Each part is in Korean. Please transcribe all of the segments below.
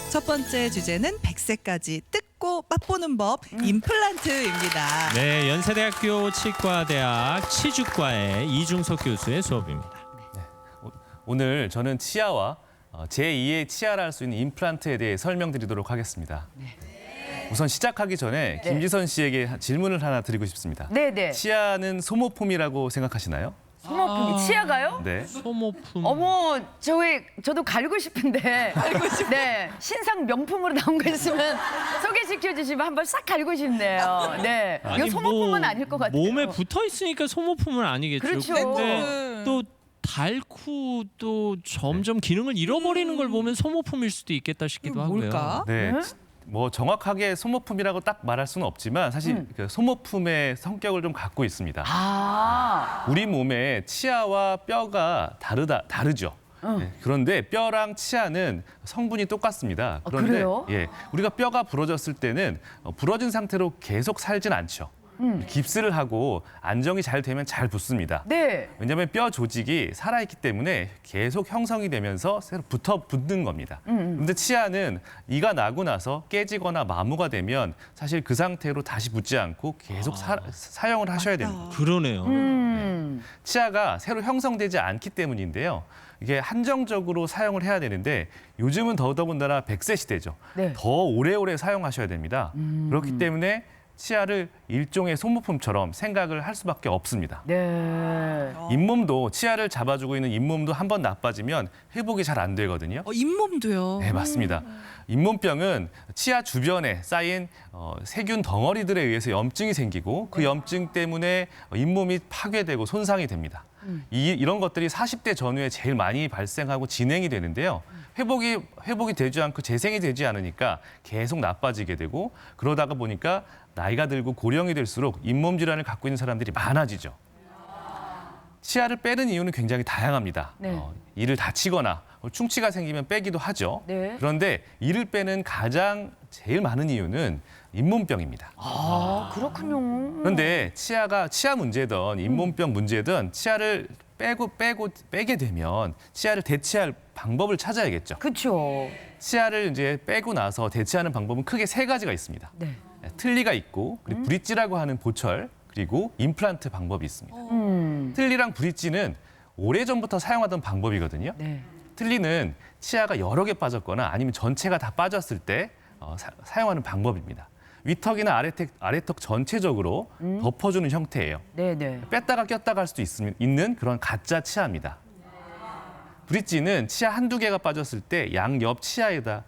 첫 번째 주제는 100세까지 뜯고 맛보는 법 임플란트입니다. 네, 연세대학교 치과대학 치주과의 이중석 교수의 수업입니다. 오늘 저는 치아와 제2의 치아라 할 수 있는 임플란트에 대해 설명드리도록 하겠습니다. 우선 시작하기 전에 김지선 씨에게 질문을 하나 드리고 싶습니다. 네네. 치아는 소모품이라고 생각하시나요? 소모품이 치아가요? 네. 소모품. 어머, 저도 갈고 싶은데. 네, 신상 명품으로 나온 거 있으면 소개시켜 주시면 한번 싹 갈고 싶네요. 네, 이거 소모품은 아닐 것 같아요. 몸에 붙어 있으니까 소모품은 아니겠죠. 그렇죠. 근데 또 닳고 또 점점 기능을 잃어버리는 걸 보면 소모품일 수도 있겠다 싶기도 하고요. 뭘까? 네. 뭐 정확하게 소모품이라고 딱 말할 수는 없지만 사실 그 소모품의 성격을 좀 갖고 있습니다. 아, 우리 몸의 치아와 뼈가 다르죠. 네, 그런데 뼈랑 치아는 성분이 똑같습니다. 그런데 그래요? 우리가 뼈가 부러졌을 때는 부러진 상태로 계속 살진 않죠. 깁스를 하고 안정이 잘 되면 잘 붙습니다. 네. 왜냐하면 뼈 조직이 살아있기 때문에 계속 형성이 되면서 새로 붙는 겁니다. 그런데 치아는 이가 나고 나서 깨지거나 마모가 되면 사실 그 상태로 다시 붙지 않고 계속 사용을 하셔야 됩니다. 그러네요. 치아가 새로 형성되지 않기 때문인데요. 이게 한정적으로 사용을 해야 되는데 요즘은 더더군다나 100세 시대죠. 네. 더 오래오래 사용하셔야 됩니다. 그렇기 때문에 치아를 일종의 소모품처럼 생각을 할 수밖에 없습니다. 네. 잇몸도 치아를 잡아주고 있는 잇몸도 한 번 나빠지면 회복이 잘 안 되거든요. 잇몸도요. 네, 맞습니다. 잇몸병은 치아 주변에 쌓인 세균 덩어리들에 의해서 염증이 생기고 그 염증 때문에 잇몸이 파괴되고 손상이 됩니다. 이런 것들이 40대 전후에 제일 많이 발생하고 진행이 되는데요. 회복이 되지 않고 재생이 되지 않으니까 계속 나빠지게 되고 그러다가 보니까 나이가 들고 고령이 될수록 잇몸 질환을 갖고 있는 사람들이 많아지죠. 치아를 빼는 이유는 굉장히 다양합니다. 네. 이를 다치거나 충치가 생기면 빼기도 하죠. 네. 그런데 이를 빼는 제일 많은 이유는 잇몸병입니다. 아, 그렇군요. 그런데 치아 문제든 잇몸병 문제든 치아를 빼게 되면 치아를 대체할 방법을 찾아야겠죠. 그렇죠. 치아를 이제 빼고 나서 대체하는 방법은 크게 세 가지가 있습니다. 네. 틀니가 있고 그리고 브릿지라고 하는 보철 그리고 임플란트 방법이 있습니다. 틀니랑 브릿지는 오래전부터 사용하던 방법이거든요. 네. 틀니는 치아가 여러 개 빠졌거나 아니면 전체가 다 빠졌을 때 사용하는 방법입니다. 위턱이나 아래턱 전체적으로 덮어주는 형태예요. 네네. 뺐다가 꼈다가 할 수도 있는 그런 가짜 치아입니다. 브릿지는 치아 한두 개가 빠졌을 때 양옆 치아에다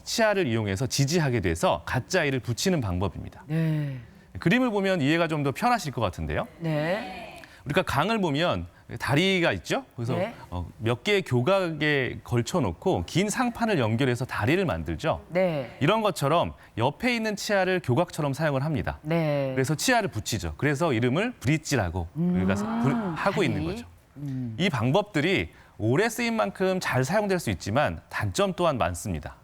치아를 이용해서 지지하게 돼서 가짜 이를 붙이는 방법입니다. 네. 그림을 보면 이해가 좀 더 편하실 것 같은데요. 네. 우리가 강을 보면 다리가 있죠. 그래서 네. 몇 개의 교각에 걸쳐놓고 긴 상판을 연결해서 다리를 만들죠. 네. 이런 것처럼 옆에 있는 치아를 교각처럼 사용을 합니다. 네. 그래서 치아를 붙이죠. 그래서 이름을 브릿지라고 우리가 하고 있는 거죠. 이 방법들이 오래 쓰인 만큼 잘 사용될 수 있지만 단점 또한 많습니다.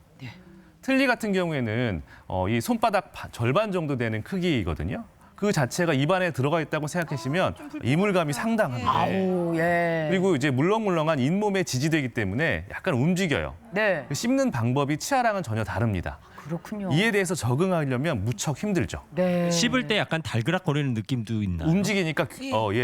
틀니 같은 경우에는 이 손바닥 절반 정도 되는 크기거든요. 그 자체가 입안에 들어가 있다고 생각하시면 이물감이 상당한데 아우, 예. 그리고 이제 물렁물렁한 잇몸에 지지되기 때문에 약간 움직여요. 네. 씹는 방법이 치아랑은 전혀 다릅니다. 그렇군요. 이에 대해서 적응하려면 무척 힘들죠. 네. 씹을 때 약간 달그락거리는 느낌도 있나요? 움직이니까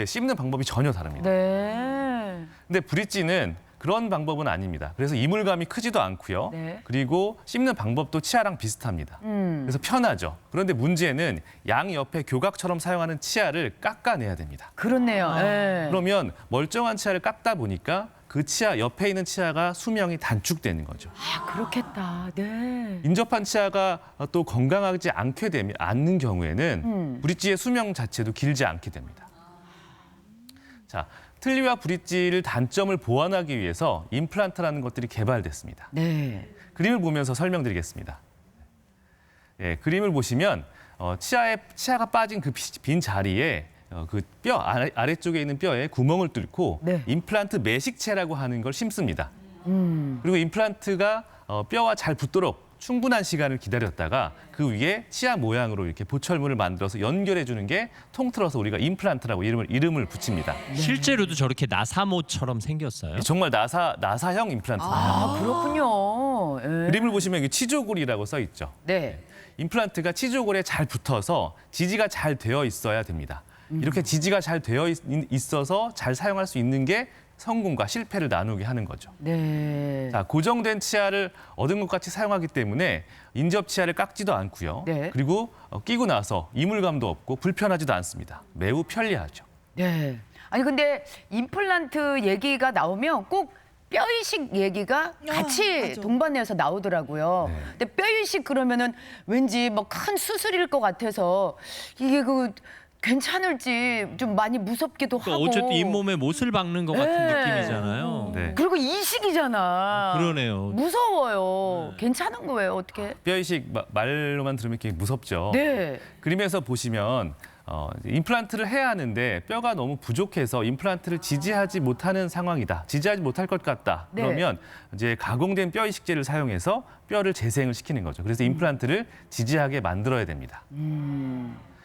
씹는 방법이 전혀 다릅니다. 네. 근데 브릿지는 그런 방법은 아닙니다. 그래서 이물감이 크지도 않고요. 네. 그리고 씹는 방법도 치아랑 비슷합니다. 그래서 편하죠. 그런데 문제는 양옆에 교각처럼 사용하는 치아를 깎아내야 됩니다. 그렇네요. 예. 그러면 멀쩡한 치아를 깎다 보니까 그 치아 옆에 있는 치아가 수명이 단축되는 거죠. 아, 그렇겠다. 네. 인접한 치아가 또 건강하지 않는 경우에는 브릿지의 수명 자체도 길지 않게 됩니다. 자, 틀니와 브릿지를 단점을 보완하기 위해서 임플란트라는 것들이 개발됐습니다. 네. 그림을 보면서 설명드리겠습니다. 그림을 보시면 치아가 빠진 그 빈 자리에 그 뼈 아래쪽에 있는 뼈에 구멍을 뚫고 네. 임플란트 매식체라고 하는 걸 심습니다. 그리고 임플란트가 뼈와 잘 붙도록 충분한 시간을 기다렸다가 그 위에 치아 모양으로 이렇게 보철물을 만들어서 연결해 주는 게 통틀어서 우리가 임플란트라고 이름을 붙입니다. 실제로도 저렇게 나사모처럼 생겼어요. 정말 나사형 임플란트입니다. 아, 그렇군요. 예. 그림을 보시면 여기 치조골이라고 써 있죠. 네. 임플란트가 치조골에 잘 붙어서 지지가 잘 되어 있어야 됩니다. 이렇게 지지가 잘 되어 있어서 잘 사용할 수 있는 게 성공과 실패를 나누게 하는 거죠. 네. 자, 고정된 치아를 얻은 것 같이 사용하기 때문에 인접 치아를 깎지도 않고요. 네. 그리고 끼고 나서 이물감도 없고 불편하지도 않습니다. 매우 편리하죠. 네. 아니 근데 임플란트 얘기가 나오면 꼭 뼈이식 얘기가 같이 맞아. 동반해서 나오더라고요. 네. 근데 뼈이식 그러면은 왠지 뭐 큰 수술일 것 같아서 이게 그 괜찮을지 좀 많이 무섭기도 하고. 어쨌든 잇몸에 못을 박는 것 같은 네. 느낌이잖아요. 네. 그리고 이식이잖아. 그러네요. 무서워요. 괜찮은 거예요, 어떻게? 뼈이식 말로만 들으면 이렇게 무섭죠. 네. 그림에서 보시면 임플란트를 해야 하는데 뼈가 너무 부족해서 임플란트를 지지하지 못하는 상황이다. 지지하지 못할 것 같다. 네. 그러면 이제 가공된 뼈 이식제를 사용해서 뼈를 재생을 시키는 거죠. 그래서 임플란트를 지지하게 만들어야 됩니다.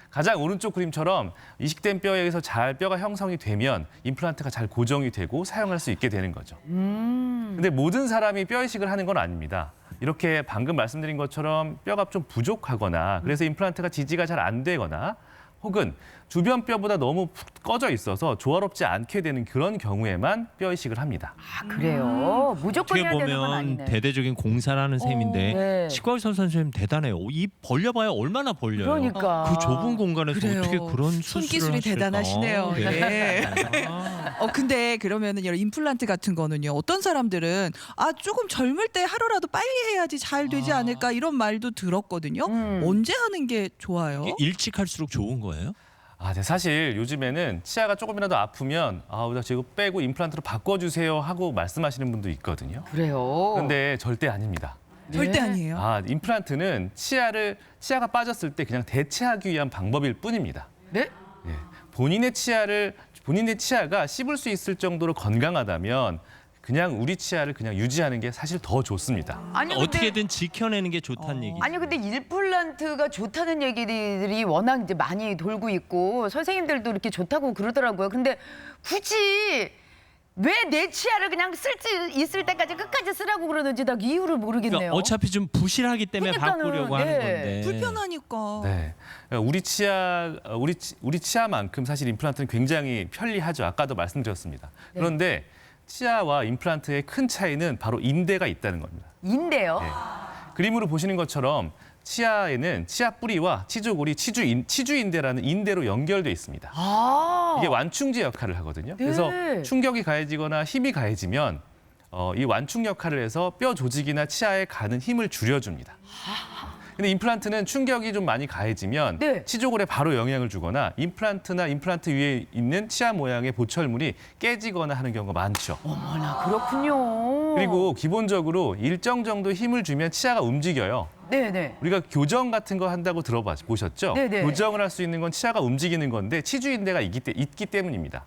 가장 오른쪽 그림처럼 이식된 뼈에서 잘 뼈가 형성이 되면 임플란트가 잘 고정이 되고 사용할 수 있게 되는 거죠. 근데 모든 사람이 뼈 이식을 하는 건 아닙니다. 이렇게 방금 말씀드린 것처럼 뼈가 좀 부족하거나 그래서 임플란트가 지지가 잘 안 되거나 혹은 주변 뼈보다 너무 푹 꺼져 있어서 조화롭지 않게 되는 그런 경우에만 뼈 이식을 합니다. 아, 그래요? 무조건 어떻게 해야 되는 건 보면 아니네. 대대적인 공사라는 셈인데 네. 치과의사 선생님 대단해요. 입 벌려봐야 얼마나 벌려요. 그러니까. 그 좁은 공간에서 그래요. 어떻게 그런 수술을 손기술이 하실까? 대단하시네요. 네. 예. 아. 근데 그러면은 이런 임플란트 같은 거는요. 어떤 사람들은 조금 젊을 때 하루라도 빨리 해야지 잘 되지 않을까 이런 말도 들었거든요. 언제 하는 게 좋아요? 이게 일찍 할수록 좋은 거예요? 네, 사실 요즘에는 치아가 조금이라도 아프면 나 지금 빼고 임플란트로 바꿔주세요 하고 말씀하시는 분도 있거든요. 그래요. 그런데 절대 아닙니다. 절대 아니에요. 임플란트는 치아가 빠졌을 때 그냥 대체하기 위한 방법일 뿐입니다. 네? 예, 본인의 치아가 씹을 수 있을 정도로 건강하다면 그냥 우리 치아를 그냥 유지하는 게 사실 더 좋습니다. 아니 근데 어떻게든 지켜내는 게 좋다는 얘기죠. 아니 근데 임플란트가 좋다는 얘기들이 워낙 이제 많이 돌고 있고 선생님들도 이렇게 좋다고 그러더라고요. 근데 굳이 왜 내 치아를 그냥 쓸 수 있을 때까지 끝까지 쓰라고 그러는지 나 이유를 모르겠네요. 그러니까 어차피 좀 부실하기 때문에 그러니까는, 바꾸려고 하는 네. 건데. 불편하니까. 네, 우리 치아만큼 사실 임플란트는 굉장히 편리하죠. 아까도 말씀드렸습니다. 그런데 치아와 임플란트의 큰 차이는 바로 인대가 있다는 겁니다. 인데요. 네. 그림으로 보시는 것처럼 치아에는 치아 뿌리와 치조골이 치주인대라는 인대로 연결돼 있습니다. 아. 이게 완충제 역할을 하거든요. 그래서 충격이 가해지거나 힘이 가해지면 이 완충 역할을 해서 뼈 조직이나 치아에 가는 힘을 줄여줍니다. 근데 임플란트는 충격이 좀 많이 가해지면 네. 치조골에 바로 영향을 주거나 임플란트 위에 있는 치아 모양의 보철물이 깨지거나 하는 경우가 많죠. 어머나 그렇군요. 그리고 기본적으로 일정 정도 힘을 주면 치아가 움직여요. 네네. 우리가 교정 같은 거 한다고 들어보셨죠? 네네. 교정을 할 수 있는 건 치아가 움직이는 건데 치주인대가 있기 때문입니다.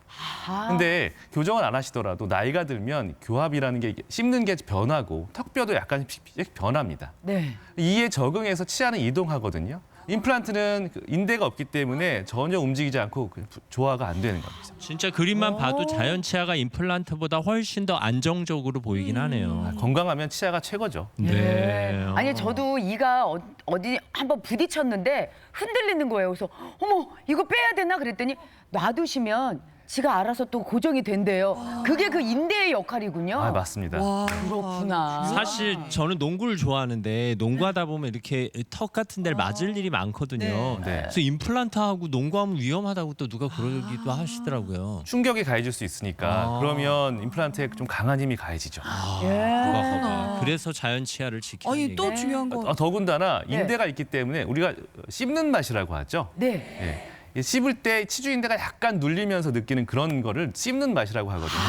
아. 근데 교정을 안 하시더라도 나이가 들면 교합이라는 게 씹는 게 변하고 턱뼈도 약간 변합니다. 네. 이에 적응해서 치아는 이동하거든요. 임플란트는 인대가 없기 때문에 전혀 움직이지 않고 조화가 안 되는 겁니다. 진짜 그림만 봐도 자연 치아가 임플란트보다 훨씬 더 안정적으로 보이긴 하네요. 건강하면 치아가 최고죠. 네. 아니 저도 이가 어디 한번 부딪혔는데 흔들리는 거예요. 그래서 어머 이거 빼야 되나 그랬더니 놔두시면 지가 알아서 또 고정이 된대요. 그게 그 인대의 역할이군요. 맞습니다. 와, 그렇구나. 사실 저는 농구를 좋아하는데 농구하다 보면 이렇게 턱 같은 데를 맞을 일이 많거든요. 네. 그래서 임플란트하고 농구하면 위험하다고 또 누가 그러기도 하시더라고요. 충격이 가해질 수 있으니까 그러면 임플란트에 좀 강한 힘이 가해지죠. 누가 봐봐. 그래서 자연 치아를 지키는 아니 얘기. 또 중요한 거. 더군다나 인대가 있기 때문에 우리가 씹는 맛이라고 하죠. 네. 예, 씹을 때 치주인대가 약간 눌리면서 느끼는 그런 거를 씹는 맛이라고 하거든요.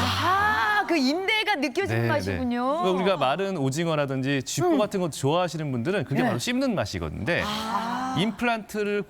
그 인대가 느껴지는 맛이군요. 그러니까 우리가 마른 오징어라든지 쥐포 같은 거 좋아하시는 분들은 그게 바로 씹는 맛이거든요. 임플란트를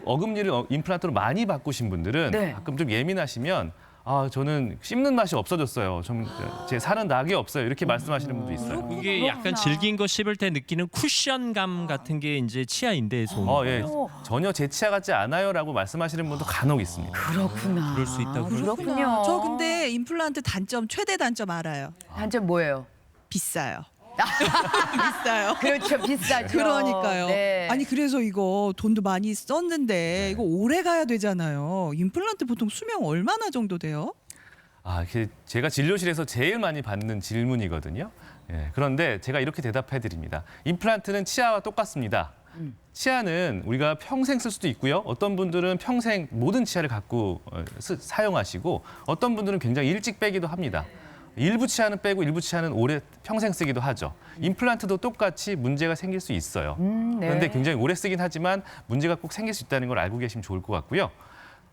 임플란트로 많이 바꾸신 분들은 네. 가끔 좀 예민하시면 아, 저는 씹는 맛이 없어졌어요. 좀 제 살은 낙이 없어요. 이렇게 말씀하시는 분도 있어요. 그게 약간 질긴 거 씹을 때 느끼는 쿠션감 같은 게 이제 치아인데 예. 전혀 제 치아 같지 않아요라고 말씀하시는 분도 간혹 있습니다. 그렇구나. 그럴 수 있다고 그렇군요. 저 근데 임플란트 단점 최대 단점 알아요. 단점 뭐예요? 비싸요. 비싸요. 그렇죠, 비싸죠. 그러니까요. 네. 아니 그래서 이거 돈도 많이 썼는데 이거 오래 가야 되잖아요. 임플란트 보통 수명 얼마나 정도 돼요? 아, 제가 진료실에서 제일 많이 받는 질문이거든요. 예, 그런데 제가 이렇게 대답해 드립니다. 임플란트는 치아와 똑같습니다. 치아는 우리가 평생 쓸 수도 있고요. 어떤 분들은 평생 모든 치아를 갖고 사용하시고 어떤 분들은 굉장히 일찍 빼기도 합니다. 일부 치아는 빼고 일부 치아는 오래 평생 쓰기도 하죠. 임플란트도 똑같이 문제가 생길 수 있어요. 네. 그런데 굉장히 오래 쓰긴 하지만 문제가 꼭 생길 수 있다는 걸 알고 계시면 좋을 것 같고요.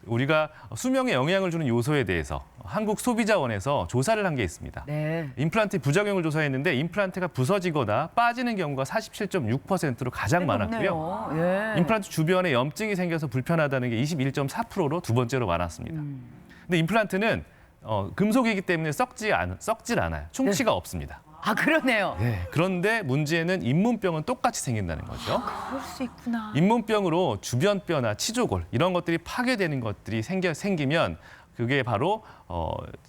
우리가 수명에 영향을 주는 요소에 대해서 한국소비자원에서 조사를 한 게 있습니다. 네. 임플란트 부작용을 조사했는데 임플란트가 부서지거나 빠지는 경우가 47.6%로 가장 많았고요. 없네요. 예. 임플란트 주변에 염증이 생겨서 불편하다는 게 21.4%로 두 번째로 많았습니다. 근데 임플란트는 금속이기 때문에 썩질 않아요. 충치가 없습니다. 아, 그러네요. 네, 그런데 문제는 잇몸병은 똑같이 생긴다는 거죠. 그럴 수 있구나. 잇몸병으로 주변 뼈나 치조골 이런 것들이 파괴되는 것들이 생기면 그게 바로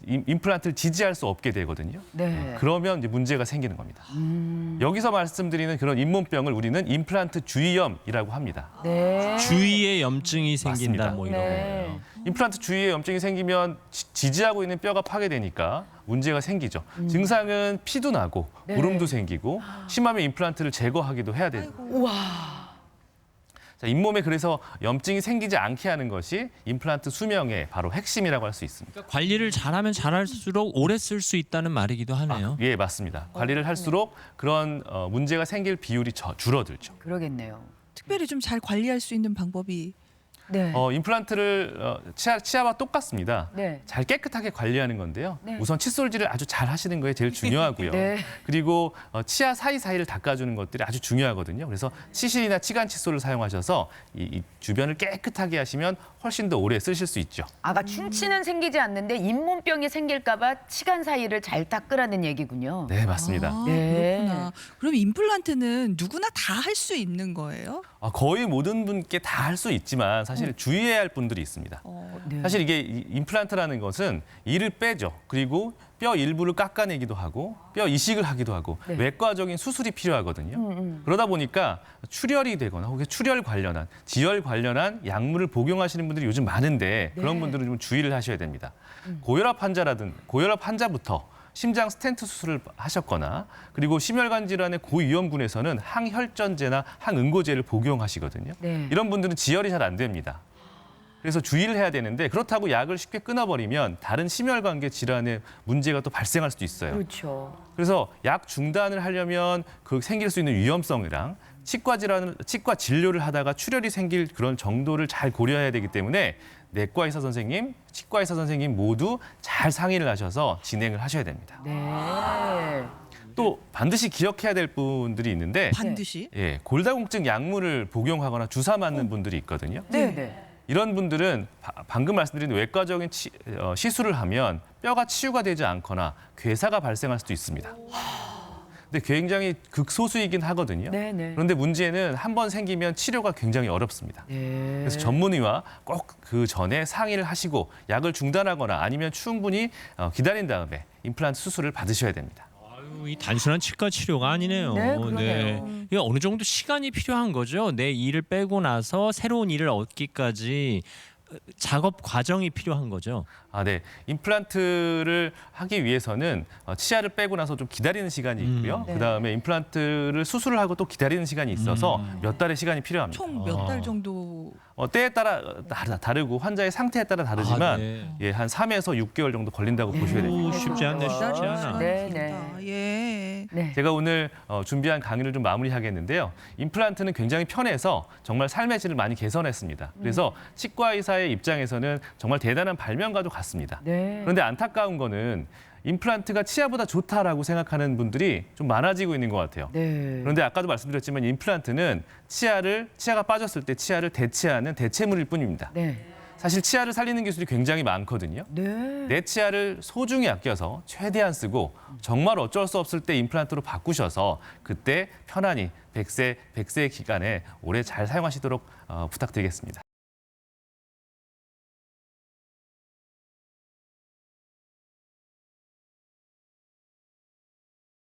임플란트를 지지할 수 없게 되거든요. 네. 그러면 이제 문제가 생기는 겁니다. 여기서 말씀드리는 그런 잇몸병을 우리는 임플란트 주위염이라고 합니다. 네. 주위에 염증이 생긴다 맞습니다. 뭐 이런 네. 거예요. 임플란트 주위에 염증이 생기면 지지하고 있는 뼈가 파괴되니까 문제가 생기죠. 증상은 피도 나고 네. 울음도 생기고 심하면 임플란트를 제거하기도 해야 되죠. 우와. 자, 잇몸에 그래서 염증이 생기지 않게 하는 것이 임플란트 수명의 바로 핵심이라고 할 수 있습니다. 그러니까 관리를 잘하면 잘할수록 오래 쓸 수 있다는 말이기도 하네요. 예, 맞습니다. 관리를 할수록 그런 문제가 생길 비율이 줄어들죠. 그러겠네요. 특별히 좀 잘 관리할 수 있는 방법이 네. 임플란트를 치아와 똑같습니다. 네. 잘 깨끗하게 관리하는 건데요. 네. 우선 칫솔질을 아주 잘 하시는 거에 제일 중요하고요. 네. 그리고 치아 사이사이를 닦아주는 것들이 아주 중요하거든요. 그래서 치실이나 치간 칫솔을 사용하셔서 이 주변을 깨끗하게 하시면 훨씬 더 오래 쓰실 수 있죠. 아까 충치는 생기지 않는데 잇몸병이 생길까봐 치간 사이를 잘 닦으라는 얘기군요. 네, 맞습니다. 아, 네. 그렇구나. 그럼 임플란트는 누구나 다 할 수 있는 거예요? 거의 모든 분께 다 할 수 있지만 사실 주의해야 할 분들이 있습니다. 네. 사실 이게 임플란트라는 것은 이를 빼죠. 그리고 뼈 일부를 깎아내기도 하고 뼈 이식을 하기도 하고 네. 외과적인 수술이 필요하거든요. 그러다 보니까 출혈이 되거나 혹은 출혈 관련한 지혈 관련한 약물을 복용하시는 분들이 요즘 많은데 네. 그런 분들은 좀 주의를 하셔야 됩니다. 고혈압 환자부터 심장 스텐트 수술을 하셨거나 그리고 심혈관 질환의 고위험군에서는 항혈전제나 항응고제를 복용하시거든요. 네. 이런 분들은 지혈이 잘 안 됩니다. 그래서 주의를 해야 되는데 그렇다고 약을 쉽게 끊어버리면 다른 심혈관계 질환에 문제가 또 발생할 수도 있어요. 그렇죠. 그래서 약 중단을 하려면 그 생길 수 있는 위험성이랑 치과 진료를 하다가 출혈이 생길 그런 정도를 잘 고려해야 되기 때문에 내과 의사 선생님, 치과 의사 선생님 모두 잘 상의를 하셔서 진행을 하셔야 됩니다. 네. 또 반드시 기억해야 될 분들이 있는데 반드시. 예, 골다공증 약물을 복용하거나 주사 맞는 분들이 있거든요. 네. 네. 이런 분들은 방금 말씀드린 외과적인 시술을 하면 뼈가 치유가 되지 않거나 괴사가 발생할 수도 있습니다. 근데 굉장히 극소수이긴 하거든요. 네, 네. 그런데 문제는 한 번 생기면 치료가 굉장히 어렵습니다. 네. 그래서 전문의와 꼭 그 전에 상의를 하시고 약을 중단하거나 아니면 충분히 기다린 다음에 임플란트 수술을 받으셔야 됩니다. 아유, 이 단순한 치과 치료가 아니네요. 네, 그러네요. 이게 어느 정도 시간이 필요한 거죠. 내 이를 빼고 나서 새로운 이를 얻기까지 작업 과정이 필요한 거죠. 아, 네. 임플란트를 하기 위해서는 치아를 빼고 나서 좀 기다리는 시간이 있고요. 네. 그다음에 임플란트를 수술을 하고 또 기다리는 시간이 있어서 몇 달의 시간이 필요합니다. 총 몇 달 정도? 때에 따라 다르고 환자의 상태에 따라 다르지만 네. 예, 한 3에서 6개월 정도 걸린다고 보셔야 됩니다. 오, 쉽지 않네, 쉽지 않아. 네, 네. 예. 네. 제가 오늘 준비한 강의를 좀 마무리하겠는데요. 임플란트는 굉장히 편해서 정말 삶의 질을 많이 개선했습니다. 그래서 치과 의사의 입장에서는 정말 대단한 발명가도 같습니다. 네. 그런데 안타까운 거는 임플란트가 치아보다 좋다라고 생각하는 분들이 좀 많아지고 있는 것 같아요. 네. 그런데 아까도 말씀드렸지만 임플란트는 치아가 빠졌을 때 치아를 대체하는 대체물일 뿐입니다. 네. 사실 치아를 살리는 기술이 굉장히 많거든요. 네. 내 치아를 소중히 아껴서 최대한 쓰고 정말 어쩔 수 없을 때 임플란트로 바꾸셔서 그때 편안히 100세 기간에 오래 잘 사용하시도록 부탁드리겠습니다.